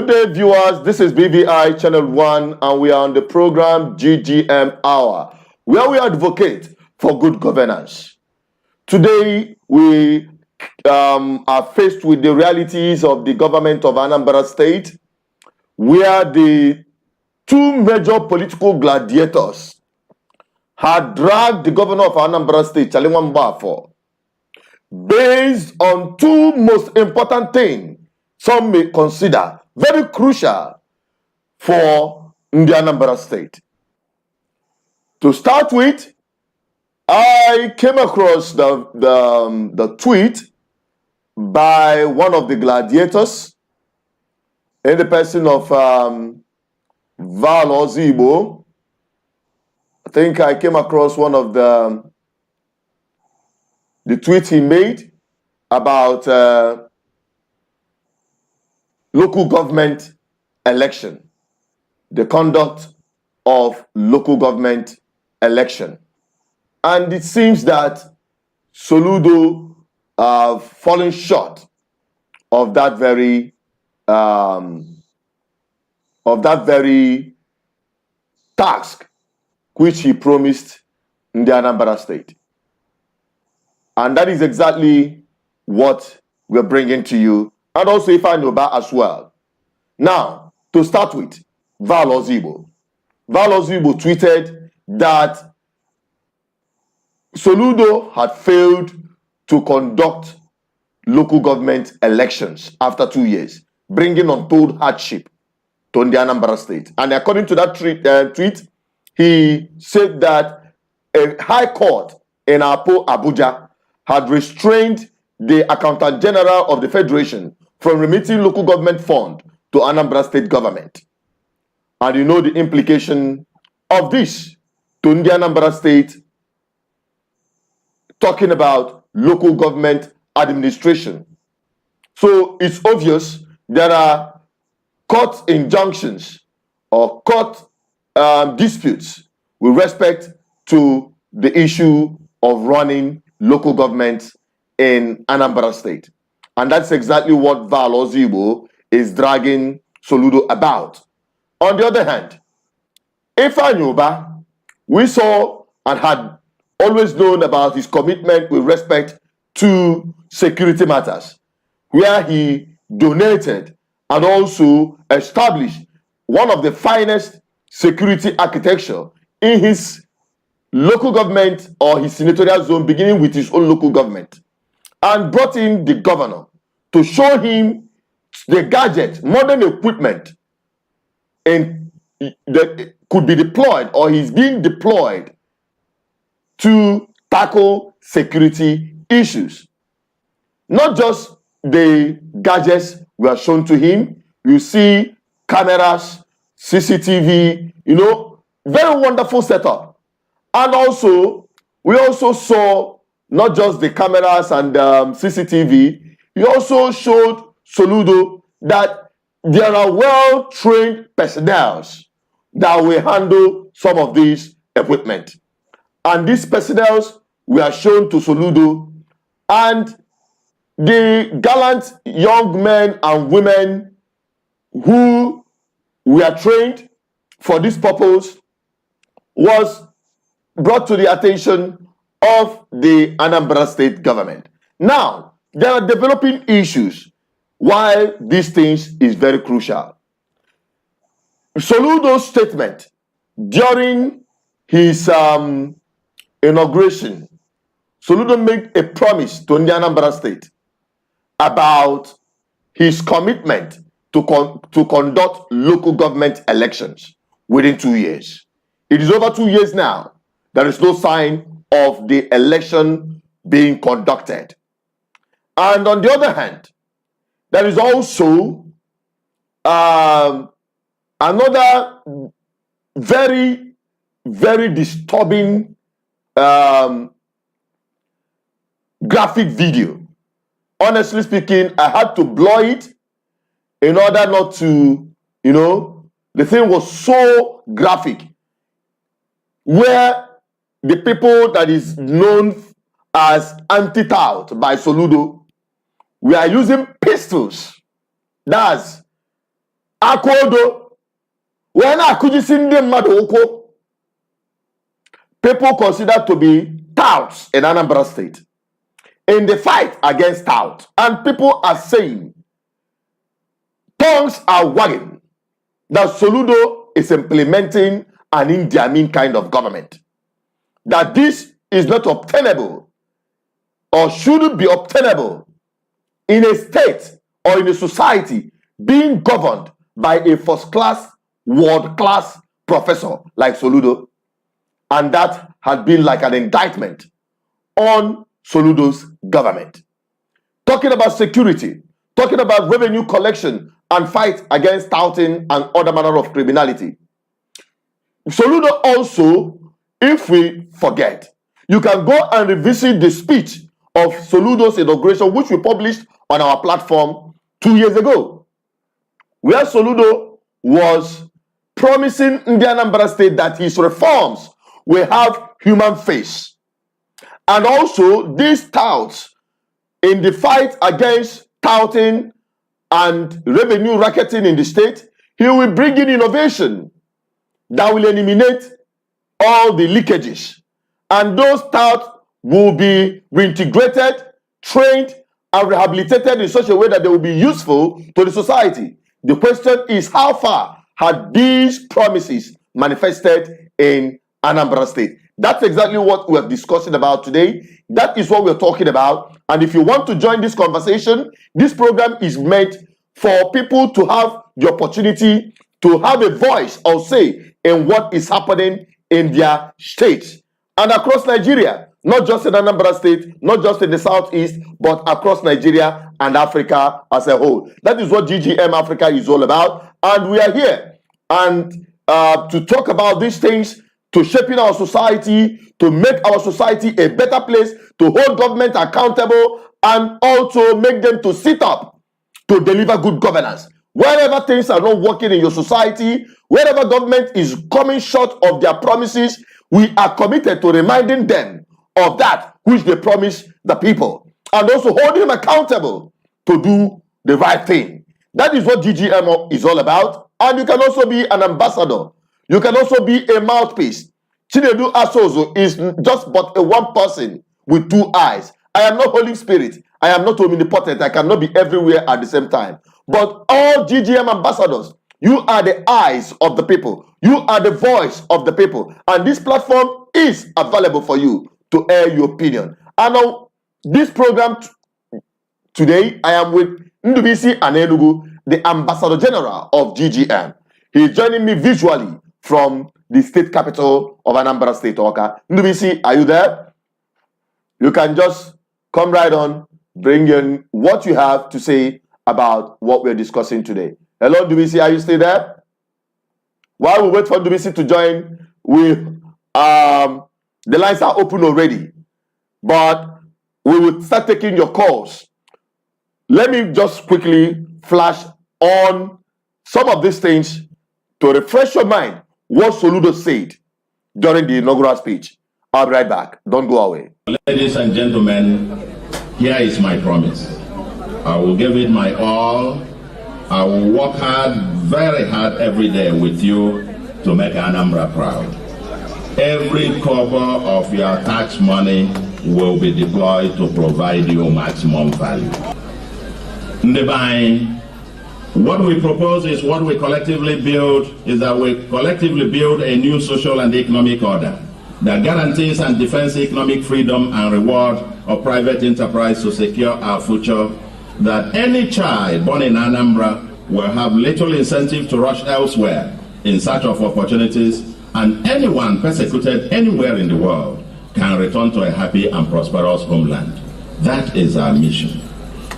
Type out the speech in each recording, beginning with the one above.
Good day, viewers. This is BVI Channel 1, and we are on the program GGM Hour, where we advocate for good governance. Today, we are faced with the realities of the government of Anambra State, where the two major political gladiators had dragged the governor of Anambra State, Chalinwamba, based on two most important things some may consider very crucial for the Anambra State. To start with, I came across the tweet by one of the gladiators in the person of Val Ozibo. I think I came across one of the tweets he made about local government election, the conduct of local government election. And it seems that Soludo have fallen short of that very task which he promised in the Anambra State. And that is exactly what we're bringing to you, and also Ifeanyi as well. Now, to start with, Val Ozibo. Val Ozibo tweeted that Soludo had failed to conduct local government elections after 2 years, bringing untold hardship to the Anambra State. And according to that tweet, he said that a high court in Abuja had restrained the Accountant General of the Federation from remitting local government fund to Anambra State government. And you know the implication of this to the Anambra State, talking about local government administration. So it's obvious there are court injunctions or court disputes with respect to the issue of running local government in Anambra State. And that's exactly what Val Ozibo is dragging Soludo about. On the other hand, Ifeanyi, we saw and had always known about his commitment with respect to security matters, where he donated and also established one of the finest security architecture in his local government or his senatorial zone, beginning with his own local government, and brought in the governor to show him the gadget, modern equipment that could be deployed or is being deployed to tackle security issues. Not just the gadgets were shown to him. You see cameras, CCTV, very wonderful setup. And also, we also saw not just the cameras and CCTV, he also showed Soludo that there are well-trained personnel that will handle some of these equipment. And these personnel were shown to Soludo, and the gallant young men and women who were trained for this purpose was brought to the attention of the Anambra State government. Now, there are developing issues why these things is very crucial. Soludo's statement during his inauguration, Soludo made a promise to the Anambra State about his commitment to conduct local government elections within 2 years. It is over 2 years now. There is no sign of the election being conducted. And on the other hand, there is also another very, very disturbing graphic video. Honestly speaking, I had to blur it in order not to, the thing was so graphic, where the people that is known as anti-tout by Soludo, we are using pistols, that's Akodo, when Akujisinde Madoko, people considered to be touts in Anambra State in the fight against tout. And people are saying, tongues are wagging, that Soludo is implementing an Idi Amin kind of government. That this is not obtainable or shouldn't be obtainable in a state or in a society being governed by a first-class, world-class professor like Soludo. And that had been like an indictment on Soludo's government. Talking about security, talking about revenue collection and fight against touting and other manner of criminality. Soludo also, if we forget, you can go and revisit the speech of Soludo's inauguration, which we published on our platform 2 years ago, where Soludo was promising in the Anambra State that his reforms will have human face. And also, these touts in the fight against touting and revenue racketing in the state, he will bring in innovation that will eliminate all the leakages. And those touts will be reintegrated, trained, and rehabilitated in such a way that they will be useful to the society. The question is, how far had these promises manifested in Anambra State? That's exactly what we're discussing about today. That is what we're talking about. And if you want to join this conversation, this program is meant for people to have the opportunity to have a voice or say in what is happening in their states and across Nigeria, not just in Anambra State, not just in the southeast, but across Nigeria and Africa as a whole. That is what GGM Africa is all about. And we are here and to talk about these things, to shaping our society, to make our society a better place, to hold government accountable, and also make them to sit up to deliver good governance. Wherever things are not working in your society, wherever government is coming short of their promises, we are committed to reminding them of that which they promised the people, and also holding them accountable to do the right thing. That is what GGM is all about. And you can also be an ambassador. You can also be a mouthpiece. Chinedu Asozo is just but a one person with two eyes. I am not Holy Spirit. I am not omnipotent. I cannot be everywhere at the same time. But all GGM ambassadors, you are the eyes of the people. You are the voice of the people. And this platform is available for you to air your opinion. And on this program today, I am with Ndubisi Anenugu, the Ambassador General of GGM. He is joining me visually from the state capital of Anambra State, Oka. Ndubisi, are you there? You can just come right on, bring in what you have to say about what we're discussing today. Hello, Ndubisi, are you still there? While we wait for Ndubisi to join, the lines are open already, but we will start taking your calls. Let me just quickly flash on some of these things to refresh your mind what Soludo said during the inaugural speech. I'll be right back. Don't go away. Ladies and gentlemen, here is my promise. I will give it my all. I will work hard, very hard every day with you to make Anambra proud. Every cover of your tax money will be deployed to provide you maximum value. Ndebai, what we propose is what we collectively build is that we collectively build a new social and economic order that guarantees and defends economic freedom and reward of private enterprise to secure our future, that any child born in Anambra will have little incentive to rush elsewhere in search of opportunities, and anyone persecuted anywhere in the world can return to a happy and prosperous homeland. That is our mission.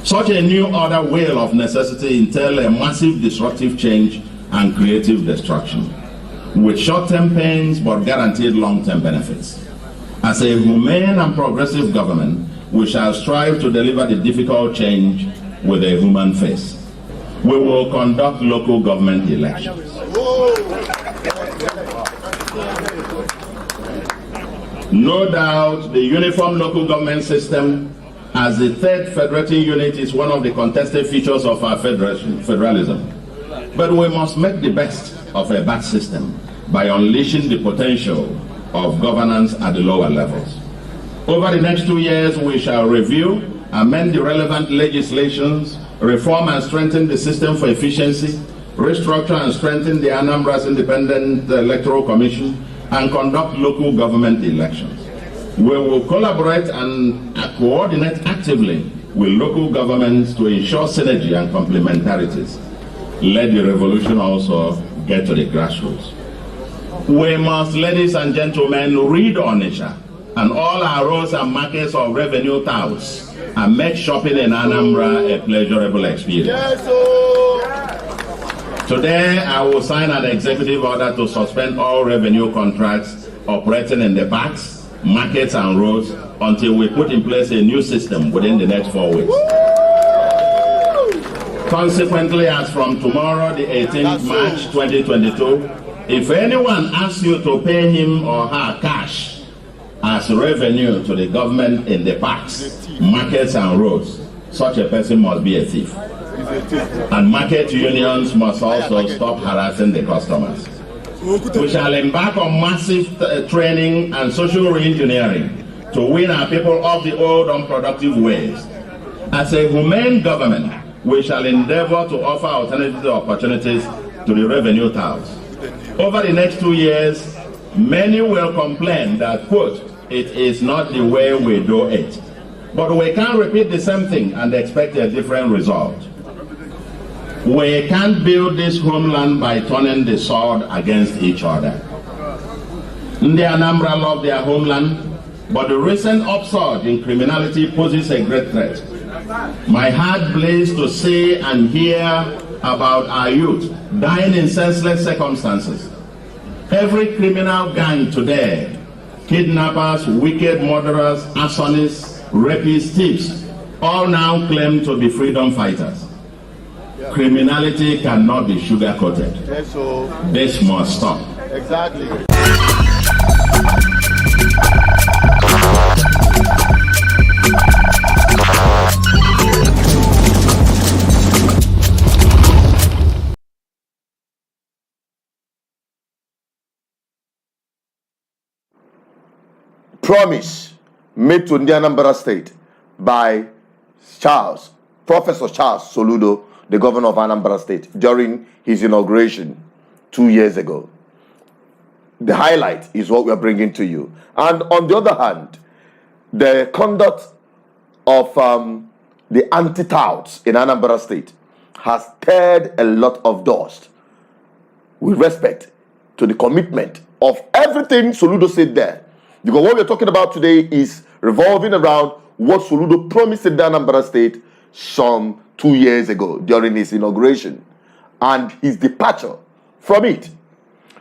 Such a new order will of necessity entail a massive disruptive change and creative destruction, with short-term pains but guaranteed long-term benefits. As a humane and progressive government, we shall strive to deliver the difficult change with a human face. We will conduct local government elections. No doubt the uniform local government system as the third federating unit is one of the contested features of our federalism. But we must make the best of a bad system by unleashing the potential of governance at the lower levels. Over the next 2 years, we shall review, amend the relevant legislations, reform and strengthen the system for efficiency, restructure and strengthen the Anambra's Independent Electoral Commission, and conduct local government elections. We will collaborate and coordinate actively with local governments to ensure synergy and complementarities. Let the revolution also get to the grassroots. We must, ladies and gentlemen, rid Onitsha and all our roads and markets of revenue touts and make shopping in Anambra a pleasurable experience. Yes, today, I will sign an executive order to suspend all revenue contracts operating in the parks, markets and roads until we put in place a new system within the next 4 weeks. Consequently, as from tomorrow, the 18th March 2022, if anyone asks you to pay him or her cash as revenue to the government in the parks, markets and roads, such a person must be a thief. And market unions must also stop harassing the customers. We shall embark on massive training and social re-engineering to win our people off the old unproductive ways. As a humane government, we shall endeavor to offer alternative opportunities to the revenue touts. Over the next 2 years, many will complain that, quote, it is not the way we do it. But we can't repeat the same thing and expect a different result. We can't build this homeland by turning the sword against each other. The Anambra love their homeland, but the recent upsurge in criminality poses a great threat. My heart bleeds to see and hear about our youth dying in senseless circumstances. Every criminal gang today, kidnappers, wicked murderers, arsonists, rapists, thieves, all now claim to be freedom fighters. Criminality cannot be sugar-coated. Yes, so this must stop. Exactly. Promise made to the Anambra State by Professor Charles Soludo, the governor of Anambra State, during his inauguration 2 years ago. The highlight is what we are bringing to you. And on the other hand, the conduct of the anti-touts in Anambra State has stirred a lot of dust with respect to the commitment of everything Soludo said there. Because what we're talking about today is revolving around what Soludo promised in the Anambra State some 2 years ago during his inauguration and his departure from it.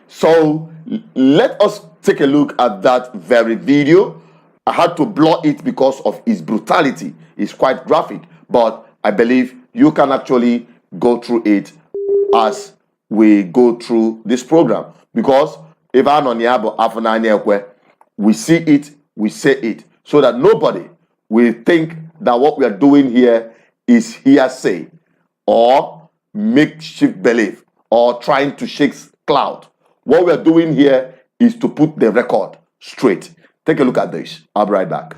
So let us take a look at that very video. I had to blur it because of its brutality. It's quite graphic, but I believe you can actually go through it as we go through this program. Because if I'm on the we see it, we say it, so that nobody will think that what we are doing here is hearsay or makeshift belief or trying to shake cloud. What we are doing here is to put the record straight. Take a look at this. I'll be right back.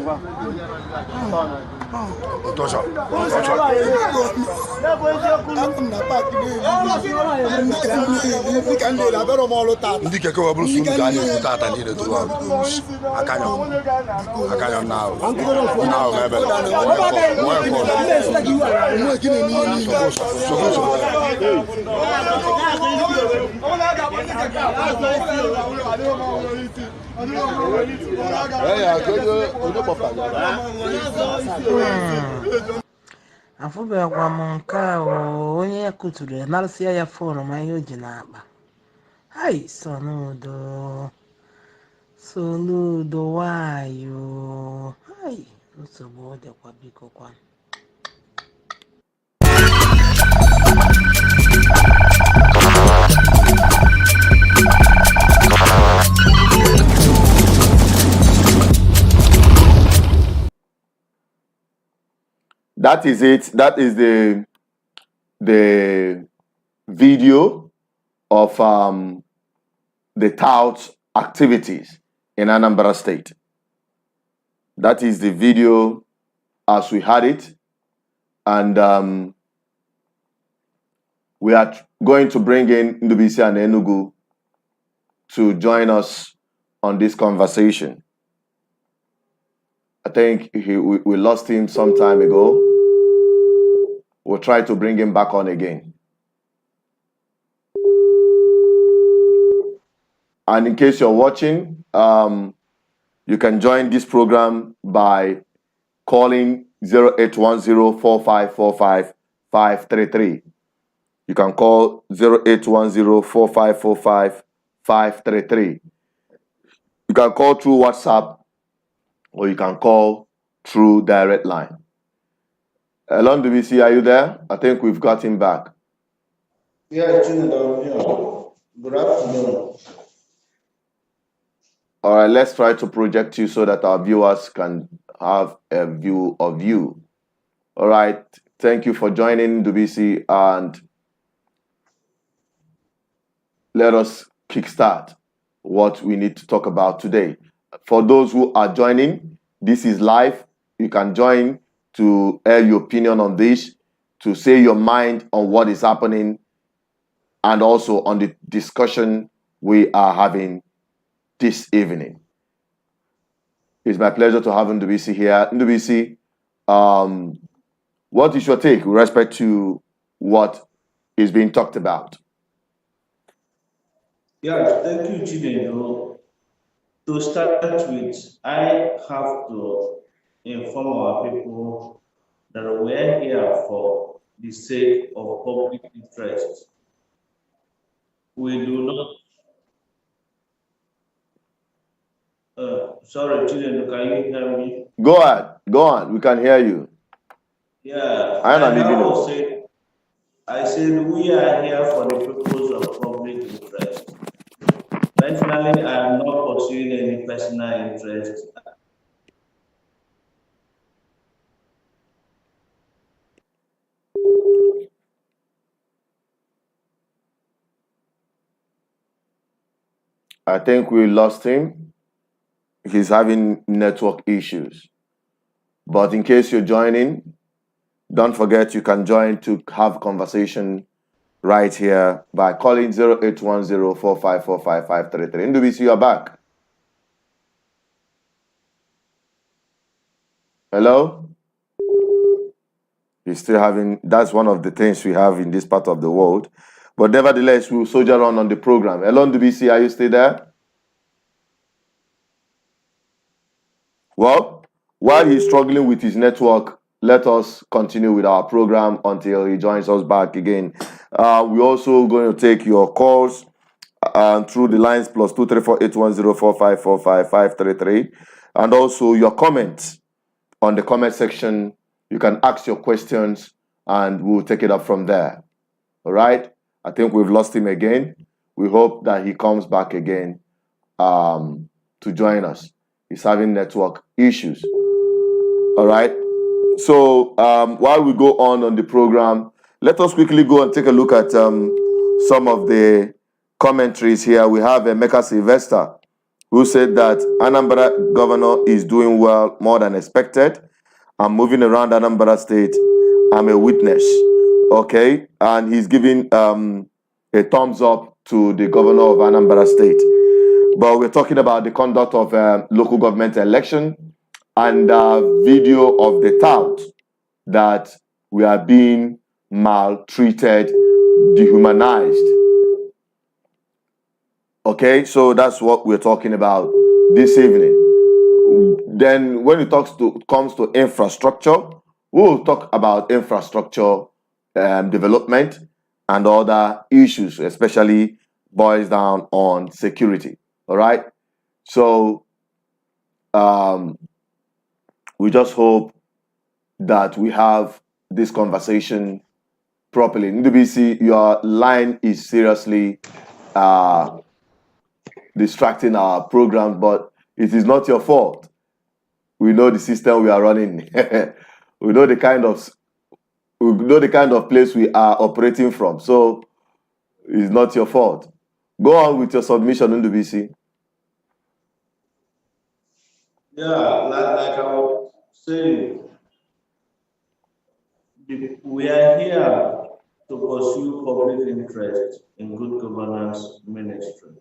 Ndị keke wee bụrụ sunu ka a na-ekwu tata niile tụrụ akanyọ now ebe afụbekwa m nke a onye ya kụturu ya narụsịa ya fon ma ihe o ji n'akpa. Hai Soludo wayo. Hai nsogbu ọ dịkwa biko kwa. That is it. That is the video of the tout activities in Anambra State. That is the video as we had it, and we are going to bring in Ndubisi and Enugu to join us on this conversation. I think we lost him some time ago. We'll try to bring him back on again. And in case you're watching, you can join this program by calling 0810-4545-533. You can call 0810-4545-533. You can call through WhatsApp, or you can call through direct line. Elon DBC, are you there? I think we've got him back. Yeah, good afternoon. All right, let's try to project you so that our viewers can have a view of you. All right, thank you for joining DBC, and let us kickstart what we need to talk about today. For those who are joining, this is live. You can join to air your opinion on this, to say your mind on what is happening, and also on the discussion we are having this evening. It's my pleasure to have Ndubisi here. Ndubisi, what is your take with respect to what is being talked about? Yeah, thank you, Chidendo. To start with, I have to inform our people that we're here for the sake of public interest. We do not. Sorry, Chidendo, can you hear me? Go ahead. Go on. We can hear you. Yeah, I said we are here for the purpose of public interest. Personally, I am not pursuing any personal interest. I think we lost him. He's having network issues. But in case you're joining, don't forget you can join to have conversation right here by calling 0810-4545-533. Ndubisi, you're back. Hello? He's still having, that's one of the things we have in this part of the world. But nevertheless, we'll soldier on the program. Hello, Ndubisi, are you still there? Well, while he's struggling with his network, let us continue with our program until he joins us back again. We're also going to take your calls through the lines +234-810-4545-533, and also your comments on the comment section. You can ask your questions and we'll take it up from there. All right? I think we've lost him again. We hope that he comes back again to join us. He's having network issues. All right? So while we go on the program, let us quickly go and take a look at some of the commentaries here. We have Emeka Sylvester, who said that Anambra governor is doing well, more than expected. I'm moving around Anambra state. I'm a witness. Okay, and he's giving a thumbs up to the governor of Anambra state. But we're talking about the conduct of local government election and video of the tout that we are being maltreated, dehumanized. Okay, so that's what we're talking about this evening. Then when it comes to infrastructure, we'll talk about infrastructure development and other issues, especially boils down on security. All right. So we just hope that we have this conversation properly. NDBC, your line is seriously distracting our program, but it is not your fault. We know the system we are running. we know the kind of place we are operating from. So it's not your fault. Go on with your submission, NDBC. Yeah, like I was saying, we are here to pursue public interest in good governance ministry.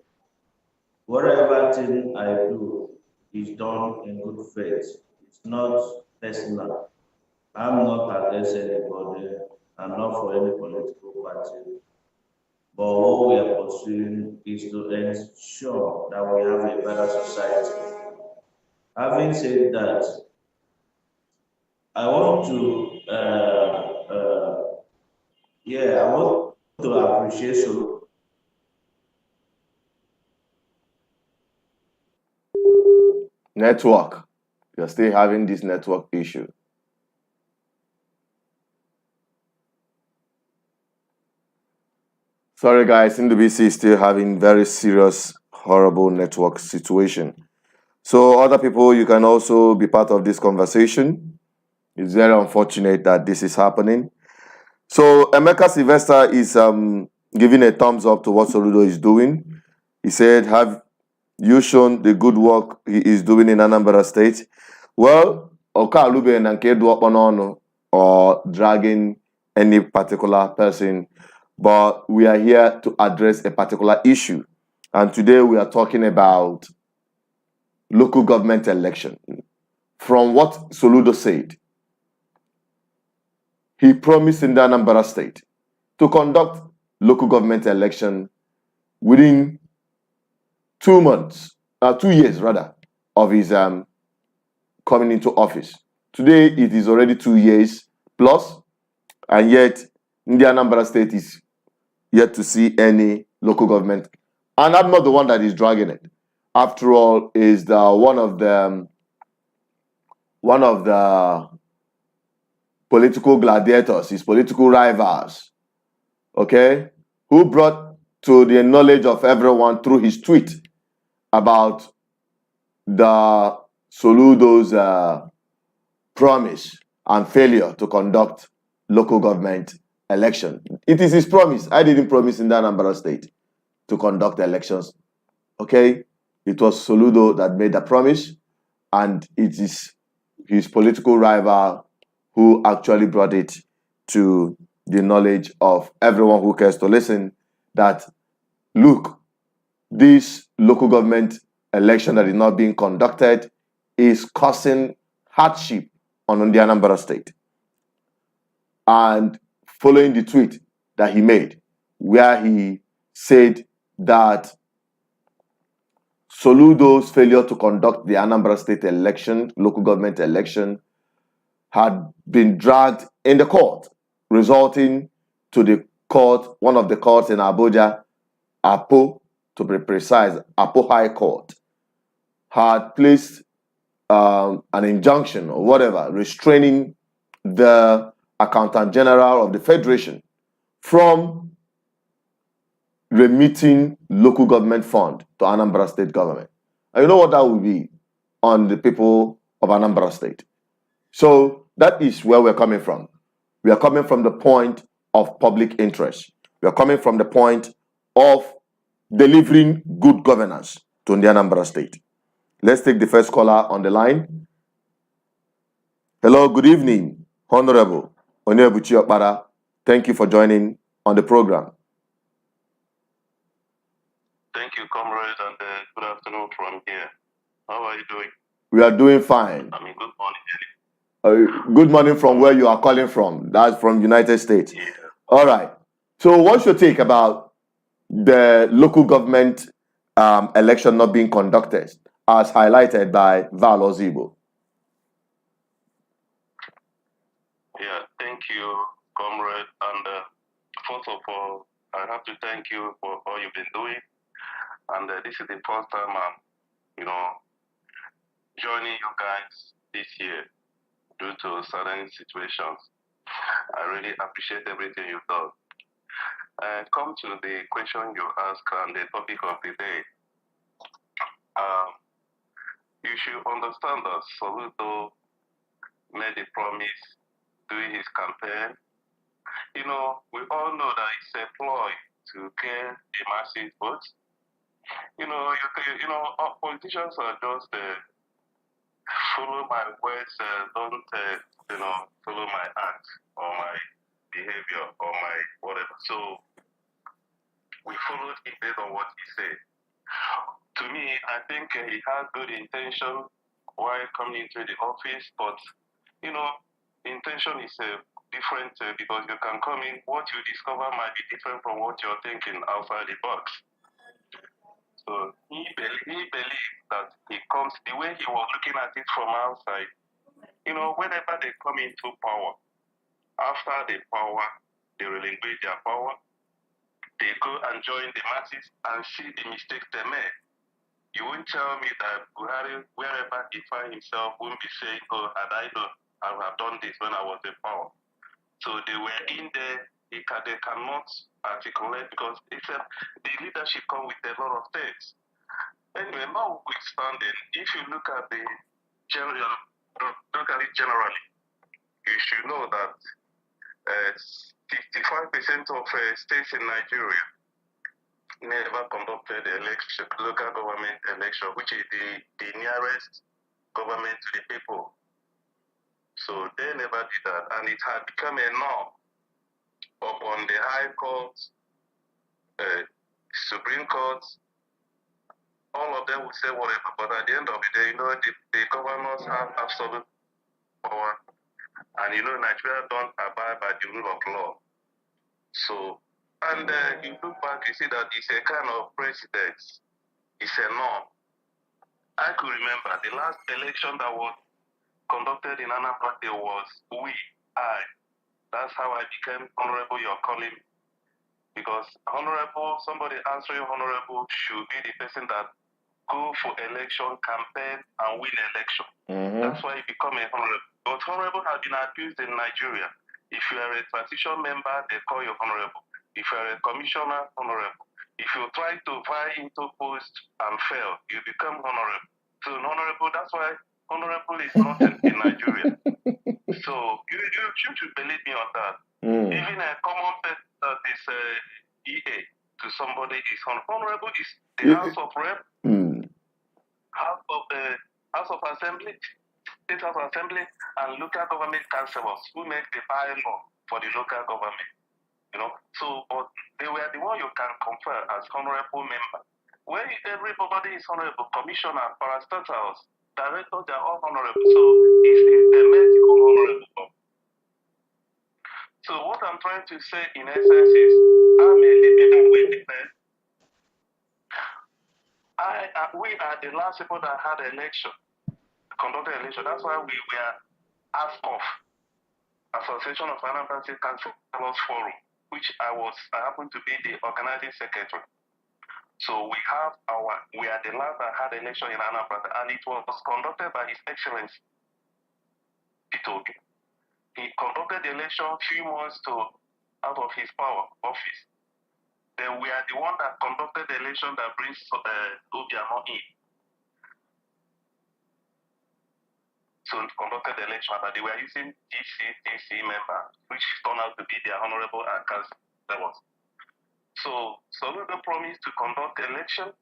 Whatever thing I do is done in good faith. It's not personal. I'm not against anybody. I'm not for any political party. But what we are pursuing is to ensure that we have a better society. Having said that, I want to, I want to appreciate Soludo. Network. You're still having this network issue. Sorry guys, NDBC is still having very serious, horrible network situation. So other people, you can also be part of this conversation. It's very unfortunate that this is happening. So Emeka Sylvester is giving a thumbs up to what Soludo is doing. He said, have you shown the good work he is doing in Anambra State? Well, Okalube and Nkedu or dragging any particular person, but we are here to address a particular issue. And today we are talking about local government election. From what Soludo said, he promised in the Anambra State to conduct local government election within 2 years rather, of his coming into office. Today it is already 2 years plus, and yet the Anambra State is yet to see any local government. And I'm not the one that is dragging it. After all, is the one of the political gladiators, his political rivals, okay, who brought to the knowledge of everyone through his tweet about the Soludo's promise and failure to conduct local government election. It is his promise. I didn't promise in the Anambra State to conduct elections. Okay, it was Soludo that made the promise, and it is his political rival who actually brought it to the knowledge of everyone who cares to listen that, look, this local government election that is not being conducted is causing hardship on the Anambra State. And following the tweet that he made, where he said that Soludo's failure to conduct the Anambra State election, local government election, had been dragged in the court, resulting to the court, one of the courts in Abuja, Apo, to be precise, Apo High Court, had placed an injunction or whatever, restraining the Accountant General of the Federation from remitting local government fund to Anambra State government. And you know what that would be on the people of Anambra State. So that is where we're coming from. We are coming from the point of public interest. We are coming from the point of delivering good governance. to the Anambra State. Let's take the first caller on the line. Hello, good evening, Honorable Onyebuchi Okpara. Thank you for joining on the program. Thank you, comrade, and good afternoon from here. How are you doing? We are doing fine. I mean, good morning. Good morning from where you are calling from. That's from United States. Yeah. All right. So what's your take about the local government election not being conducted, as highlighted by Val Ozibo? Yeah, thank you, comrade. And first of all, I have to thank you for all you've been doing. And this is the first time I'm, joining you guys this year due to certain situations. I really appreciate everything you've done. Come to the question you asked and the topic of the day. You should understand that Soludo made a promise during his campaign. We all know that it's a ploy to get the massive votes. Politicians are just follow my words, don't follow my acts or my behavior or my whatever. So we followed him based on what he said. To me, I think he had good intention while coming into the office, but intention is different because you can come in, what you discover might be different from what you're thinking outside the box. So he believed that he comes, the way he was looking at it from outside, whenever they come into power, after the power, they relinquish their power, they go and join the masses and see the mistakes they made. You won't tell me that Buhari, wherever he finds himself, won't be saying, oh, had I known, I would have done this when I was in power. So they were in there, they cannot articulate because the leadership comes with a lot of things. Anyway, notwithstanding, if you look at the generally, you should know that 55% of states in Nigeria never conducted election, local government election, which is the nearest government to the people. So they never did that, and it had become a norm upon the High Court, Supreme Court. All of them would say whatever, but at the end of the day, the governors have absolute power, and Nigeria don't abide by the rule of law. So, and you look back, you see that it's a kind of precedence. It's a norm. I could remember the last election that was conducted in Anambra, there was That's how I became honorable, you're calling me. Because honorable, somebody answering honorable should be the person that go for election, campaign, and win election. Mm-hmm. That's why you become a honorable. But honorable has been abused in Nigeria. If you are a transition member, they call you honorable. If you are a commissioner, honorable. If you try to vie into post and fail, you become honorable. So honorable, that's why honorable is nothing in Nigeria. So you should believe me on that. Even a common person that is EA to somebody is honorable is the House of Rep, House of Assembly, State House of Assembly, and local government councillors who make the bylaw for the local government. So but they were the one you can confer as honorable member. When everybody is honorable, commissioner, parastatals, directors, they are all honorable. So it's a medical honorable. So what I'm trying to say in essence is, I'm a living witness. We are the last people that had conducted election. That's why we were asked off Association of Anambra State Councillors Forum, which I happened to be the organizing secretary. So we are the last that had election in Anambra, and it was conducted by His Excellency Touting. He conducted the election a few months out of his power office. Then we are the one that conducted the election that brings Obiano in. So conducted the election, but they were using DC members, which turned out to be their honorable and councillors. So Soludo promised to conduct the election.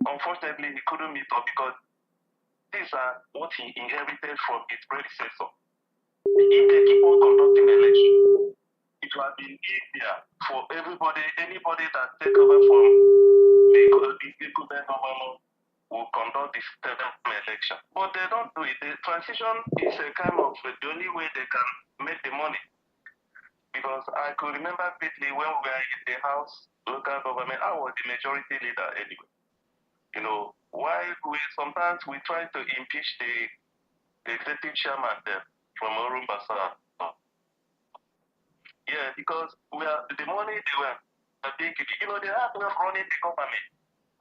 Unfortunately, he couldn't meet up because these are what he inherited from his predecessor. If they keep on conducting elections, it will have been easier for everybody, anybody that take over from the incumbent governor will conduct this election. But they don't do it. The transition is a kind of the only way they can make the money. Because I could remember vividly when we were in the House local government, I was the majority leader anyway. You know, why sometimes we try to impeach the executive chairman there from Orumbasa. Yeah, because the money they were big, they have enough running the government.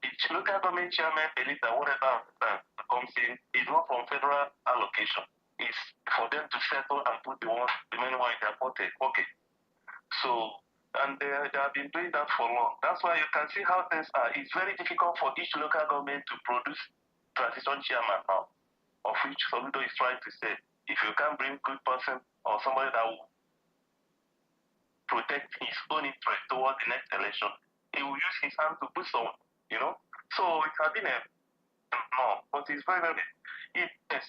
Each local government chairman, the leader, whatever comes in, is not from federal allocation. It's for them to settle and put the money in their pocket. Okay. So, and they have been doing that for long. That's why you can see how things are. It's very difficult for each local government to produce transition chairman now, of which Soludo is trying to say, if you can't bring good person or somebody that will protect his own interest towards the next election, he will use his hand to put someone, So it has been a no, but it's very, very, yes,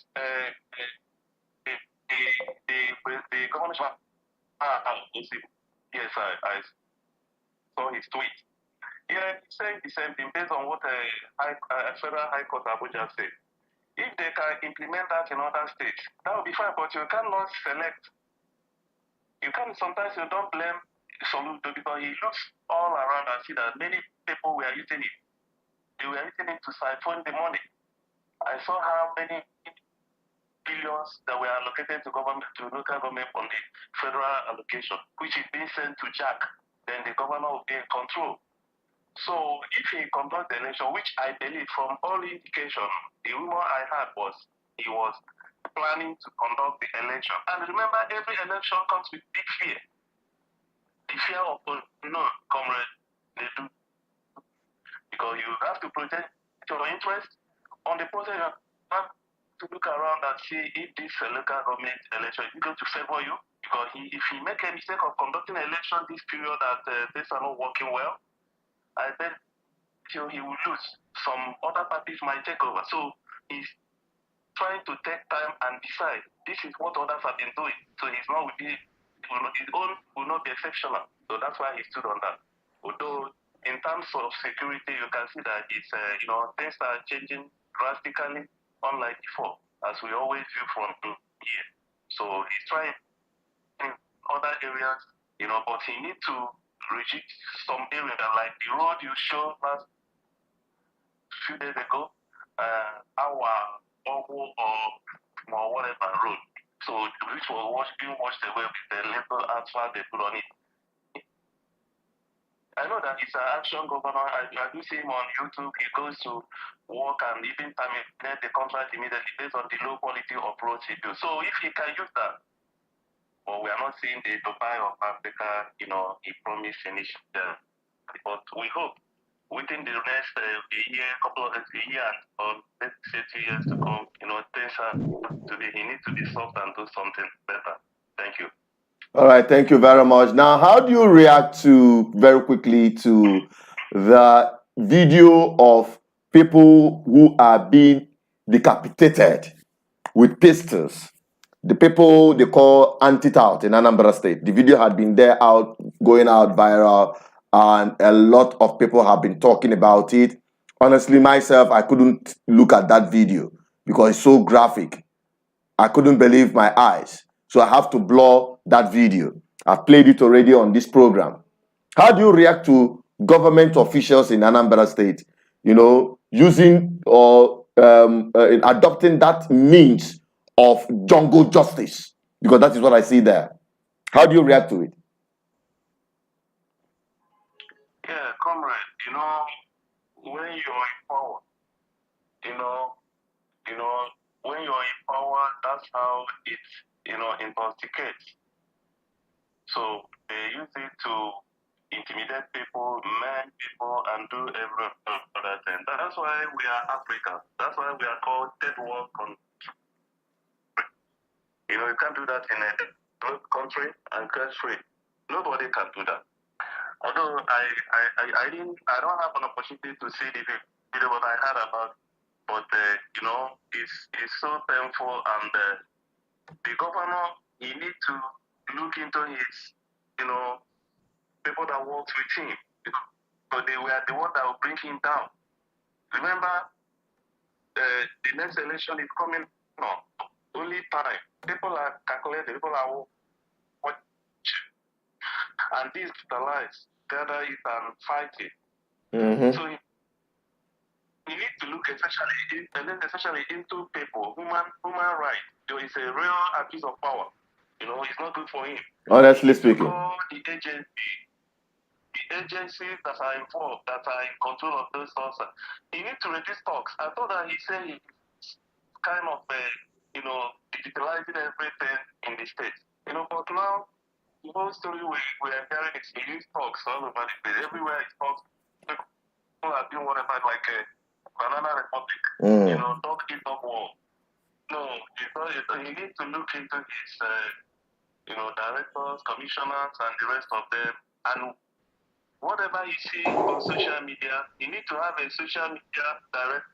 the government, yes, I saw his tweet. Yeah, he's saying the same thing based on what Federal High Court Abuja said. If they can implement that in other states, that would be fine, but you cannot select. Sometimes you don't blame Soludo because he looks all around and see that many people were using it. They were using it to siphon the money. I saw how many billions that were allocated to local government from the federal allocation, which is being sent to Jack. Then the governor will be in control. So if he conducts the election, which I believe from all indication, the rumor I had was he was planning to conduct the election. And remember, every election comes with big fear. The fear of, comrade, they do. Because you have to protect your interest. On the process, you have to look around and see if this local government election is going to favor you. Because if he make a mistake of conducting an election this period that things are not working well, I bet he will lose. Some other parties might take over. So he's trying to take time and decide. This is what others have been doing. So his own will not be exceptional. So that's why he stood on that. Although in terms of security, you can see that it's things are changing drastically, unlike before, as we always view from here. So he's trying in other areas, but he needs to reject some area like the road you showed last few days ago, our Owo or whatever road. So which was being washed away with the label asphalt they put on it. I know that he's an action governor. I do see him on YouTube. He goes to work and even terminate the contract immediately based on the low quality of roads he builds. So if he can use that, but we are not seeing the Dubai of Africa, he promised initiative. But we hope within the next year or let's say 2 years to come, things are he needs to be soft and do something better. Thank you. All right, thank you very much. Now, how do you react very quickly to the video of people who are being decapitated with pistols? The people they call anti-tout in Anambra State. The video had been going out viral, and a lot of people have been talking about it. Honestly, myself, I couldn't look at that video because it's so graphic. I couldn't believe my eyes. So I have to blur that video. I've played it already on this program. How do you react to government officials in Anambra State, using or adopting that means of jungle justice? Because that is what I see there. How do you react to it? Yeah, comrade, when you're in power, when you're in power, that's how it, intoxicates. So they use it to intimidate people, man people, and do every other thing. That's why we are Africa. That's why we are called third world country. You can't do that in a third country and get free. Nobody can do that. Although I don't have an opportunity to see the video video, but I heard about it. But, you know, it's so painful, and the governor, he needs to look into his, you know, people that worked with him. But they were the one that will bring him down. Remember, the next election is coming up. Only time. People are calculating, people are watching. And this lies, gather it and fight it. So we need to look especially into people, human rights. There is a real abuse of power. You know, it's not good for him. Honestly speaking. All the agencies that are involved, that are in control of those stocks, he needs to reduce stocks. I thought that he said he's kind of, you know, digitalizing everything in the state. You know, but now, the whole story we are hearing is he used stocks all over the place. Everywhere it's stocks, people are doing whatever, like a banana republic. You know, dog eat dog war. No, he needs to look into his, you know, directors, commissioners, and the rest of them, and whatever you see on social media, you need to have a social media director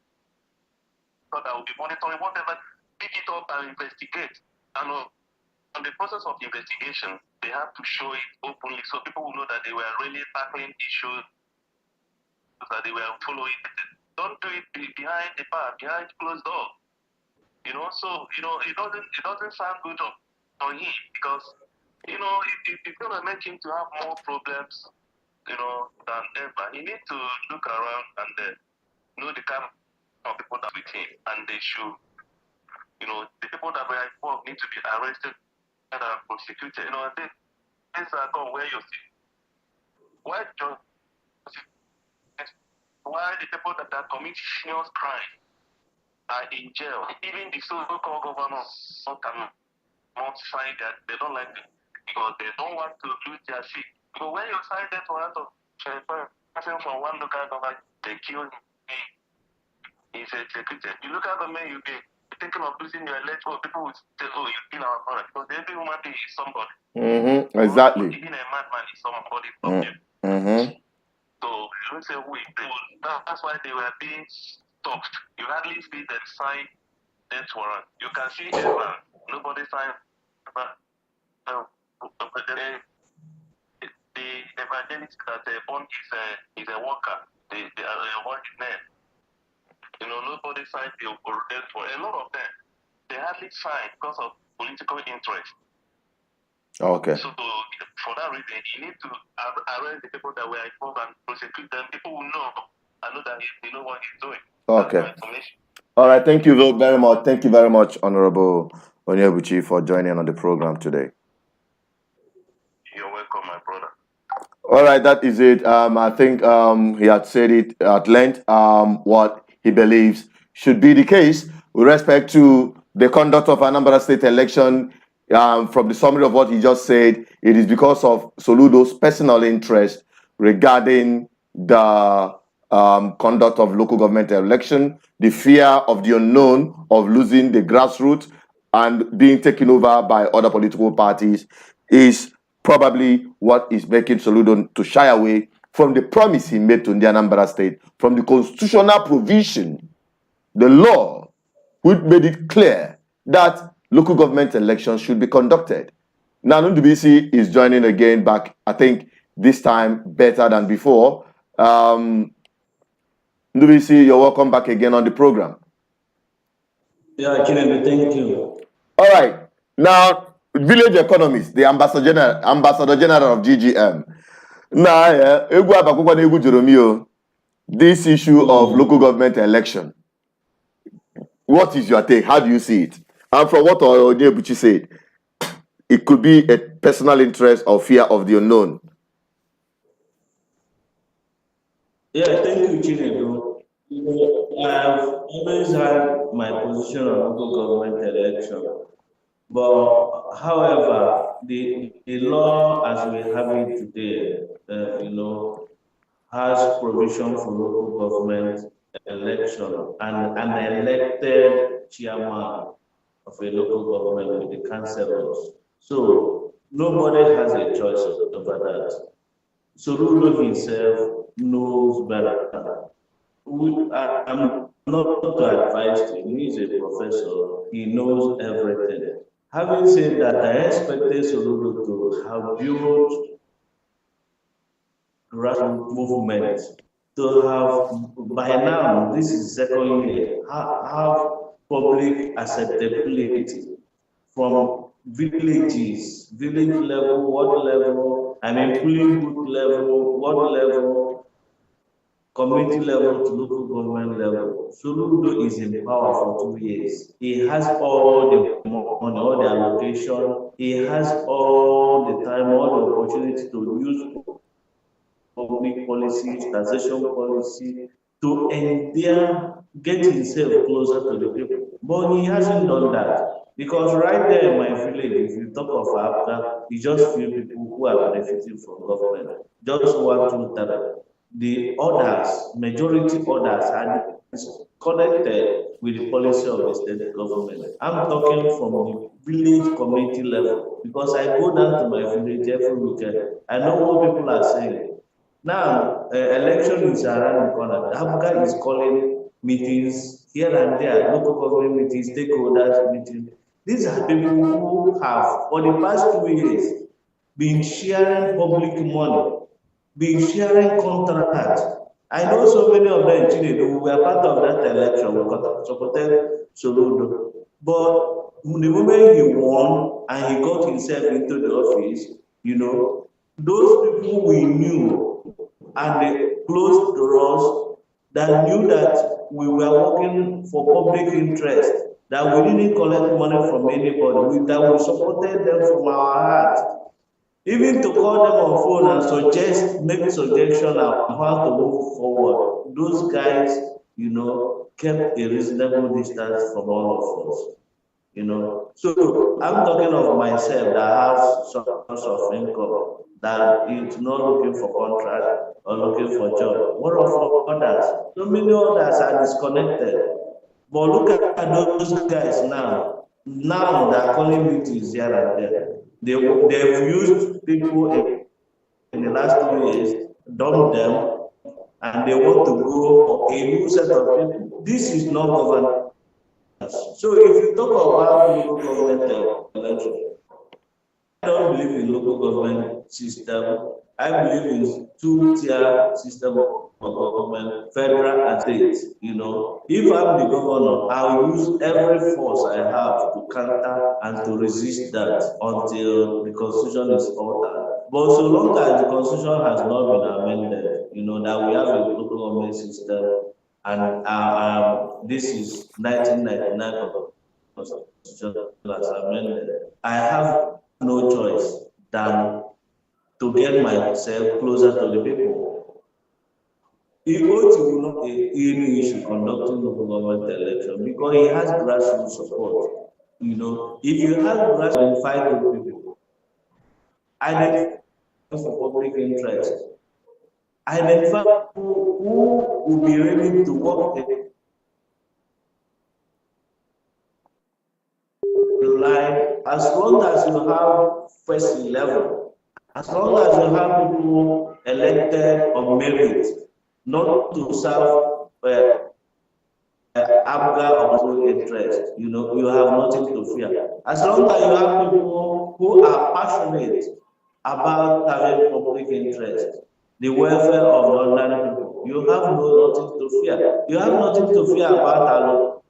that will be monitoring whatever, pick it up and investigate. And on the process of investigation, they have to show it openly so people will know that they were really tackling issues, that they were following. Don't do it behind the bar, behind closed doors. You know, so, you know, it doesn't sound good on him, because, you know, it's going to make him to have more problems, you know, than ever. He needs to look around and know the kind of people that are with him, and they should, you know, the people that were involved need to be arrested and prosecuted. You know, these are gone where you see. Why the people that are committing serious crime are in jail? Even the so-called governors cannot sign that. They don't like it because they don't want to lose their seat. But when you sign that warrant of person from one local government, they kill him. He's executed. You look at the man, you be thinking of losing your electoral. People will say, "Oh, you kill our brother," because every human being is somebody. Exactly. Even a madman is somebody. So you don't say who is. That's why they were being stopped. You hardly see them sign that warrant. You can see everyone. Nobody signed. The evangelist that born is a worker. They are working there. You know, nobody signed the death for a lot of them. They hardly signed because of political interest. Okay. So for that reason, you need to arrest the people that were involved and prosecute them. People will know and know that they know what he's doing. Okay. All right. Thank you very much. Thank you very much, Honorable Onyebuchi, for joining on the program today. You're welcome, my brother. All right, that is it. I think he had said it at length, what he believes should be the case with respect to the conduct of Anambra State election. From the summary of what he just said, it is because of Soludo's personal interest regarding the conduct of local government election, the fear of the unknown of losing the grassroots and being taken over by other political parties is probably what is making Soludo to shy away from the promise he made to the Anambra State, from the constitutional provision, the law, which made it clear that local government elections should be conducted. Now, Ndubisi is joining again back, I think this time better than before. Ndubisi, you're welcome back again on the program. Yeah, Chinebe, thank you. All right. Now, village economist, the ambassador general of GGM. Now, this issue of local government election. What is your take? How do you see it? And from what Onyebuchi said, it could be a personal interest or fear of the unknown. Yeah, thank you, Chinedu. I've always had my position on local government election. But however, the law as we have it today, has provision for local government election and an elected chairman of a local government with the councillors. So nobody has a choice over that. Soludo himself knows better. I'm not to advise him. He's a professor. He knows everything. Having said that, I expected Soludo to have built grassroots movement, to have, by now, this is second year, have public acceptability from villages, village level, ward level, polling booth level, ward level, community level to local government level. Soludo is in power for 2 years. He has all the money, all the allocation. He has all the time, all the opportunity to use public policies, taxation policy, to get himself closer to the people. But he hasn't done that. Because right there in my village, if you talk of Africa, it's just few people who are benefiting from government. Just 1, 2, 3. The others, majority others, are disconnected with the policy of the state government. I'm talking from the village community level because I go down to my village every weekend. I know what people are saying. Now, election is around the corner. Abuja is calling meetings here and there, local government meetings, stakeholders meetings. These are people who have, for the past 2 years, been sharing public money, been sharing contracts. I know so many of them in Chinedu who were part of that election, we supported Soludo. But the moment he won and he got himself into the office, those people we knew and they closed to us that knew that we were working for public interest, that we didn't collect money from anybody, that we supported them from our heart. Even to call them on phone and make suggestion on how to move forward. Those guys, kept a reasonable distance from all of us. So I'm talking of myself that has some source of income, that is not looking for contract or looking for job. What of others? So many others are disconnected. But look at those guys now. Now they're calling meetings here and there. They've used people in the last 2 years, dumped them, and they want to go for a new set of people. This is not governance. So if you talk about local government election, I don't believe in local government system. I believe in two-tier system of government, federal and state. If I'm the governor, I'll use every force I have to counter and to resist that until the constitution is altered. But so long as the constitution has not been amended, that we have a local government system, and this is 1999 constitution as amended, I have no choice than to get myself closer to the people. He will not be any issue conducting local government election because he has grassroots support. If you have grassroots, fight with people, identify for public interest, identify who will be ready to work in line. As long as you have first level, as long as you have people elected on merit, not to serve Abga or interest, you have nothing to fear. As long as you have people who are passionate about having public interest, the welfare of ordinary people, you have nothing to fear. You have nothing to fear about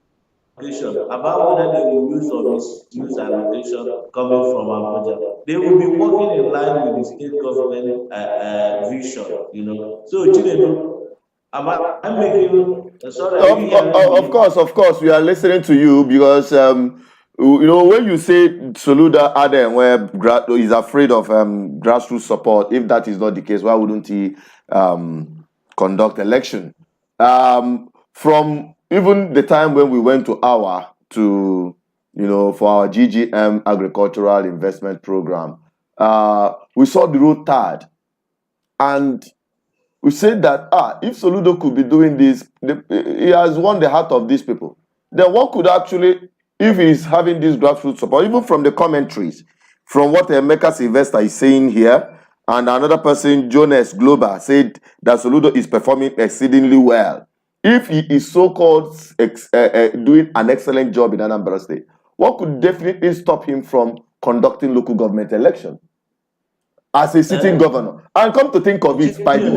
allocation, about whether they will use or misuse allocation coming from Abuja. They will be working in line with the state government vision. So Chinedu, I'm making sorry. Of course, we are listening to you because when you say Soludo Adam where is afraid of grassroots support, if that is not the case, why wouldn't he conduct election? From even the time when we went to for our GGM agricultural investment program, we saw the road tired, and we said that if Soludo could be doing this, he has won the heart of these people. Then what could actually, if he's having this grassroots support, even from the commentaries, from what Emeka Sylvester is saying here, and another person, Jonas Glober, said that Soludo is performing exceedingly well. if he is so-called doing an excellent job in Anambra State, what could definitely stop him from conducting local government election as a sitting governor? And come to think of it, by the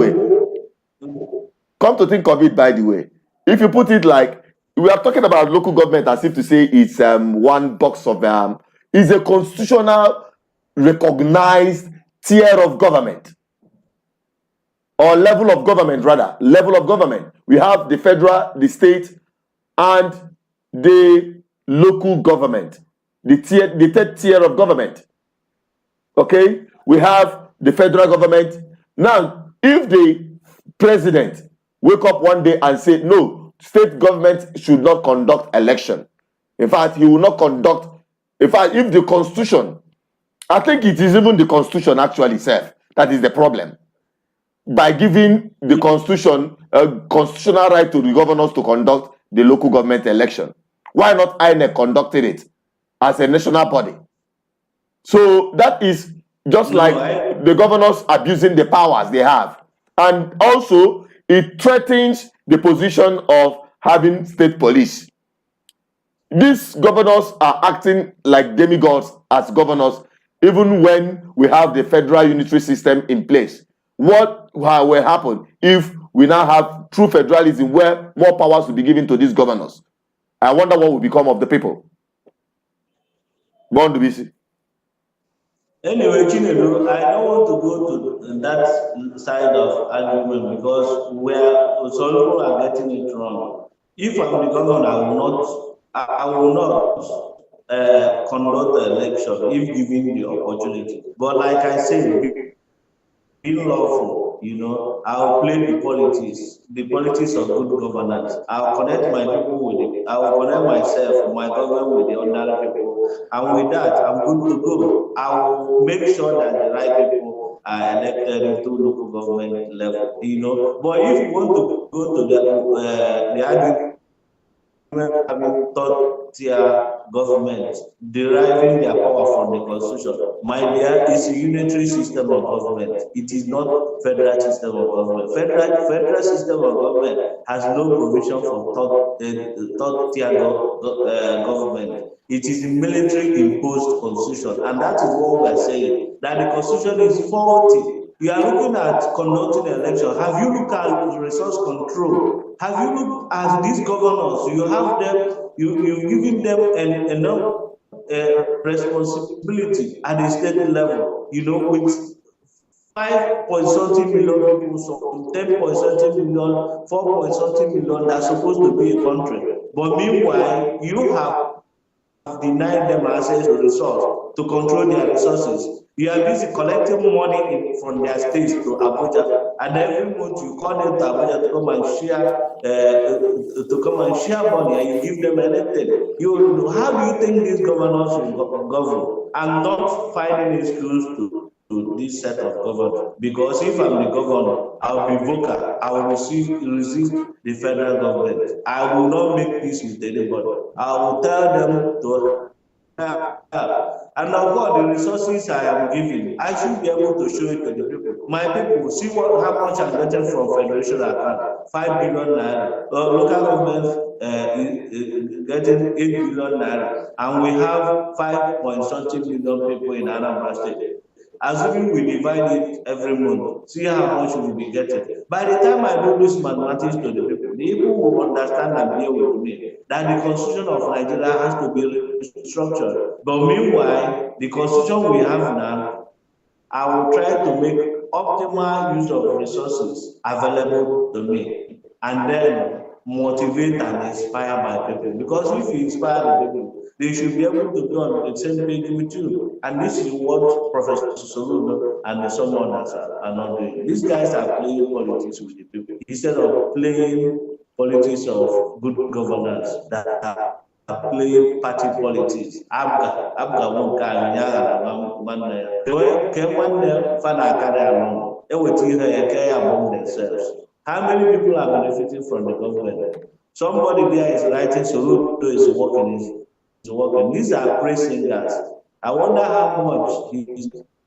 way, if you put it like, we are talking about local government as if to say it's one box of is a constitutional recognized tier of government, or level of government rather. Level of government. We have the federal, the state, and the local government. The third tier of government. Okay? We have the federal government. Now, if the president wake up one day and say, no, state government should not conduct election. In fact, he will not conduct. In fact, if the constitution, I think it is even the constitution actually itself that is the problem. By giving the constitution a constitutional right to the governors to conduct the local government election. Why not INEC conducting it as a national body? So that is just like the governors abusing the powers they have. And also, it threatens the position of having state police. These governors are acting like demigods as governors, even when we have the federal unitary system in place. What will happen if we now have true federalism where more powers will be given to these governors? I wonder what will become of the people. Born to be see. Anyway, Chinedu, I don't want to go to that side of argument because some people are getting it wrong. If I'm the governor, I will not conduct the election if given the opportunity. But like I said, being lawful, I'll play the politics of good governance. I'll connect my people with it. I will connect myself, my government with the ordinary people. And with that, I'm good to go. I will make sure that the right people are elected into local government level, But if you want to go to the argument having third-tier government deriving their power from the constitution, my dear, it's a unitary system of government. It is not federal system of government. Federal system of government has no provision for third-tier government. It is a military imposed constitution, and that is what we are saying, that the constitution is faulty. You are looking at conducting an election. Have you looked at resource control? Have you looked at these governors? You have them, you're giving them enough responsibility at the state level, with 5.something million people, so 10.something million, 4.something million that's supposed to be a country. But meanwhile, you have denied them access to resource to control their resources. You are busy collecting money from their states to Abuja, and every month you call them to Abuja to come and share money, and you give them anything. How do you think these governors will govern? I'm not finding excuse to this set of government, because if I'm the governor, I'll be vocal. I will resist the federal government. I will not make peace with anybody. I will tell them to. And of course, the resources I am giving, I should be able to show it to the people. My people, see how much I'm getting from federation account, 5 billion naira. Local government getting 8 billion naira, and we have 5.something million people in Anambra State. Assuming we divide it every month, see how much we will be getting. By the time I do this mathematics to the people will understand and bear with me that the constitution of Nigeria has to be restructured. But meanwhile, the constitution we have now, I will try to make optimal use of resources available to me, and then motivate and inspire my people. Because if you inspire the people, they should be able to be on the same page with you. And this is what Professor Soludo and some others are not doing. These guys are playing politics with the people instead of playing politics of good governance, that are playing party politics. Abga won't carry among themselves. How many people are benefiting from the government? Somebody there is writing, Soludo is working. These are praise singers. I wonder how much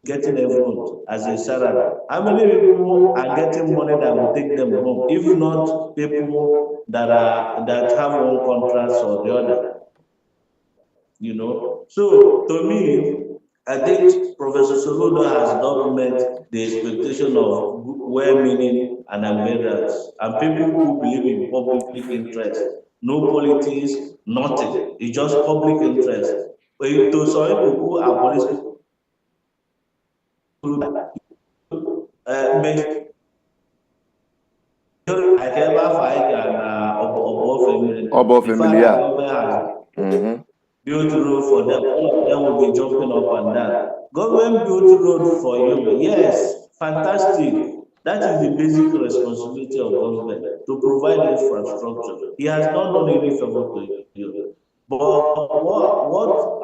getting every month as a salary. How many people are getting money that will take them home, if not people that have one contract or the other? So to me, I think Professor Soludo has not met the expectation of well-meaning Anambras and people who believe in public interest. No politics, nothing. It's just public interest. But to some people who are political, like ever fight and above family. Above The family, fact that yeah. government has Mm-hmm. built road for them, all of them will be jumping up and down. Government built road for you, yes, fantastic. That is the basic responsibility of government, to provide infrastructure. He has not done any favor to you. But